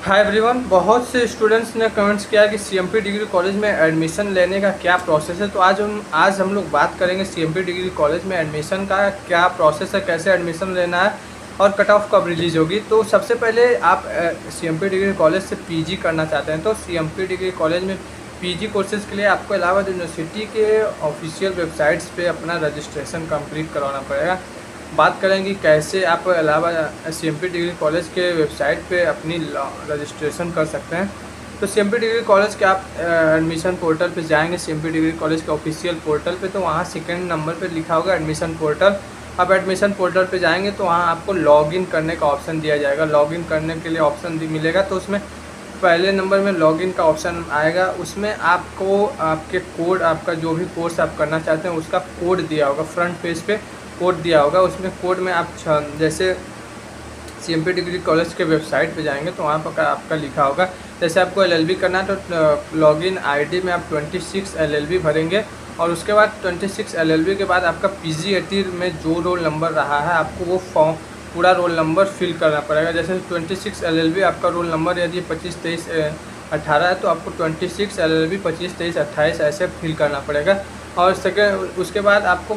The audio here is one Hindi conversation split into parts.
हाय एवरीवन, बहुत से स्टूडेंट्स ने कमेंट्स किया कि सीएमपी डिग्री कॉलेज में एडमिशन लेने का क्या प्रोसेस है। तो आज हम लोग बात करेंगे सीएमपी डिग्री कॉलेज में एडमिशन का क्या प्रोसेस है, कैसे एडमिशन लेना है और कट ऑफ कब रिलीज होगी। तो सबसे पहले आप सीएमपी डिग्री कॉलेज से पीजी करना चाहते हैं तो सीएमपी डिग्री कॉलेज में पीजी कोर्सेज़ के लिए आपको इलाहाबाद यूनिवर्सिटी के ऑफिशियल वेबसाइट्स पे अपना रजिस्ट्रेशन कंप्लीट करवाना पड़ेगा। बात करेंगे कैसे आप इलाहाबाद सीएमपी डिग्री कॉलेज के वेबसाइट पे अपनी रजिस्ट्रेशन कर सकते हैं। तो सीएमपी डिग्री कॉलेज के आप एडमिशन पोर्टल पे जाएंगे, सीएमपी डिग्री कॉलेज के ऑफिशियल पोर्टल पे, तो वहाँ सेकंड नंबर पे लिखा होगा एडमिशन पोर्टल। आप एडमिशन पोर्टल पे जाएंगे तो वहाँ आपको लॉगिन करने का ऑप्शन दिया जाएगा। लॉगिन करने के लिए ऑप्शन मिलेगा तो उसमें पहले नंबर में लॉगिन का ऑप्शन आएगा। उसमें आपको आपके कोड, आपका जो भी कोर्स आप करना चाहते हैं उसका कोड दिया होगा, फ्रंट पेज पे कोड दिया होगा। उसमें कोड में आप जैसे सीएमपी डिग्री कॉलेज के वेबसाइट पे जाएंगे तो वहाँ पर आपका लिखा होगा, जैसे आपको एलएलबी करना है तो लॉगिन आईडी में आप 26 एलएलबी भरेंगे और उसके बाद 26 एलएलबी के बाद आपका पीजी80 में जो रोल नंबर रहा है आपको वो फॉर्म पूरा रोल नंबर फिल करना पड़ेगा। जैसे 26 एलएलबी आपका रोल नंबर यदि 25 23 18 है तो आपको 26 एलएलबी 25 23 28 ऐसे फिल करना पड़ेगा। और सेकेंड उसके बाद आपको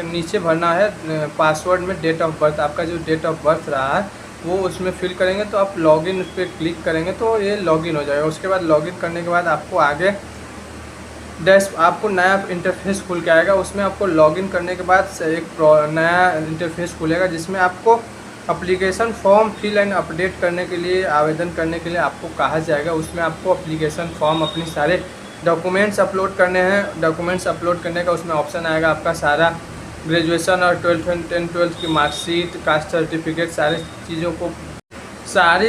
नीचे भरना है पासवर्ड में डेट ऑफ बर्थ, आपका जो डेट ऑफ बर्थ रहा है वो उसमें फिल करेंगे तो आप लॉगिन उस पर क्लिक करेंगे तो ये लॉगिन हो जाएगा। उसके बाद लॉगिन करने के बाद आपको आगे आपको नया इंटरफेस खुल के आएगा। उसमें आपको लॉगिन करने के बाद एक नया इंटरफेस खुलेगा जिसमें आपको application form fill and update करने के लिए, आवेदन करने के लिए आपको कहा जाएगा। उसमें आपको एप्लीकेशन फॉर्म अपनी सारे डॉक्यूमेंट्स अपलोड करने हैं। डॉक्यूमेंट्स अपलोड करने का उसमें ऑप्शन आएगा, आपका सारा ग्रेजुएशन और 12th की मार्कशीट, कास्ट सर्टिफिकेट, सारी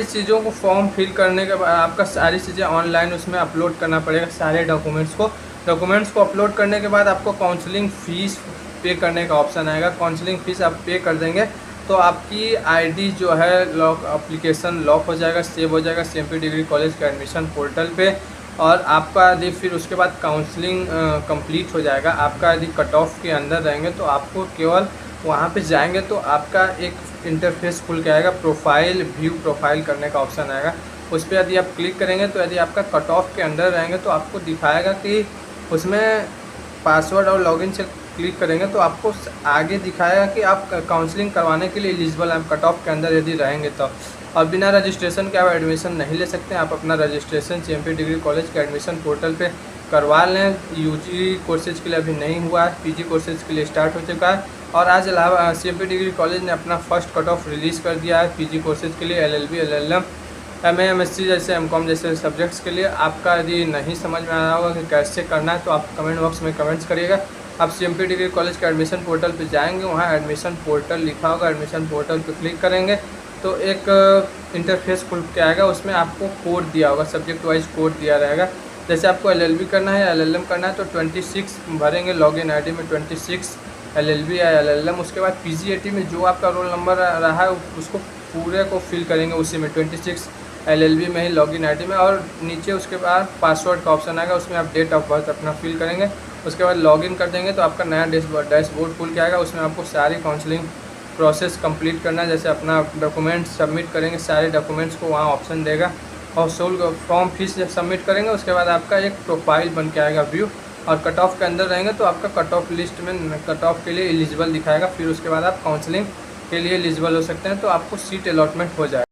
चीज़ों को फॉर्म फिल करने के बाद आपका सारी चीज़ें ऑनलाइन उसमें अपलोड करना पड़ेगा, सारे डॉक्यूमेंट्स को अपलोड करने के बाद आपको काउंसलिंग फ़ीस पे करने का ऑप्शन आएगा। काउंसलिंग फ़ीस आप पे कर देंगे तो आपकी आईडी जो है एप्लीकेशन लॉक हो जाएगा, सेव हो जाएगा सीएमपी डिग्री कॉलेज के एडमिशन पोर्टल पे। और आपका यदि फिर उसके बाद काउंसलिंग कंप्लीट हो जाएगा, आपका यदि कट ऑफ के अंदर रहेंगे तो आपको केवल वहाँ पे जाएंगे तो आपका एक इंटरफेस खुल के आएगा, व्यू प्रोफाइल करने का ऑप्शन आएगा। उस पर यदि आप क्लिक करेंगे तो यदि आपका कट ऑफ के अंदर रहेंगे तो आपको दिखाएगा कि उसमें पासवर्ड और लॉगिन से क्लिक करेंगे तो आपको आगे दिखाएगा कि आप काउंसलिंग करवाने के लिए एलिजिबल हैं, कट ऑफ के अंदर यदि रहेंगे तो। और बिना रजिस्ट्रेशन के आप एडमिशन नहीं ले सकते। आप अपना रजिस्ट्रेशन सीएमपी डिग्री कॉलेज के एडमिशन पोर्टल पे करवा लें। यूजी कोर्सेज के लिए अभी नहीं हुआ है, पीजी कोर्सेज के लिए स्टार्ट हो चुका है। और आज इलाहाबाद सीएमपी डिग्री कॉलेज ने अपना फर्स्ट कट ऑफ रिलीज़ कर दिया है पीजी कोर्सेज के लिए, एलएलबी, एलएलएम, एमए, एमएससी जैसे एमकॉम जैसे सब्जेक्ट्स के लिए। आपका यदि नहीं समझ में आ रहा होगा कि कैसे करना है तो आप कमेंट बॉक्स में कमेंट्स करिएगा। आप सीएमपी डिग्री कॉलेज के एडमिशन पोर्टल पे जाएंगे, वहाँ एडमिशन पोर्टल लिखा होगा, एडमिशन पोर्टल पे क्लिक करेंगे तो एक इंटरफेस खुल के आएगा। उसमें आपको कोड दिया होगा, सब्जेक्ट वाइज कोड दिया रहेगा। जैसे आपको एलएलबी करना है, एलएलएम करना है तो 26 भरेंगे, लॉगिन आईडी में 26 एलएलबी या एलएलएम। उसके बाद पीजी80 में जो आपका रोल नंबर रहा है उसको पूरे को फिल करेंगे उसी में 26 एलएलबी में ही, लॉगिन आईडी में। और नीचे उसके बाद पासवर्ड का ऑप्शन आएगा, उसमें आप डेट ऑफ बर्थ अपना फिल करेंगे। उसके बाद लॉगिन कर देंगे तो आपका नया डैशबोर्ड खुल के आएगा। उसमें आपको सारी काउंसलिंग प्रोसेस कंप्लीट करना है। जैसे अपना डॉक्यूमेंट्स सबमिट करेंगे, सारे डॉक्यूमेंट्स को वहाँ ऑप्शन देगा और फॉर्म फीस जब सबमिट करेंगे उसके बाद आपका एक प्रोफाइल बन के आएगा व्यू। और कट ऑफ के अंदर रहेंगे तो आपका कट ऑफ लिस्ट में कट ऑफ के लिए एलिजिबल दिखाएगा। फिर उसके बाद आप काउंसलिंग के लिए एलिजिबल हो सकते हैं तो आपको सीट अलॉटमेंट हो जाएगा।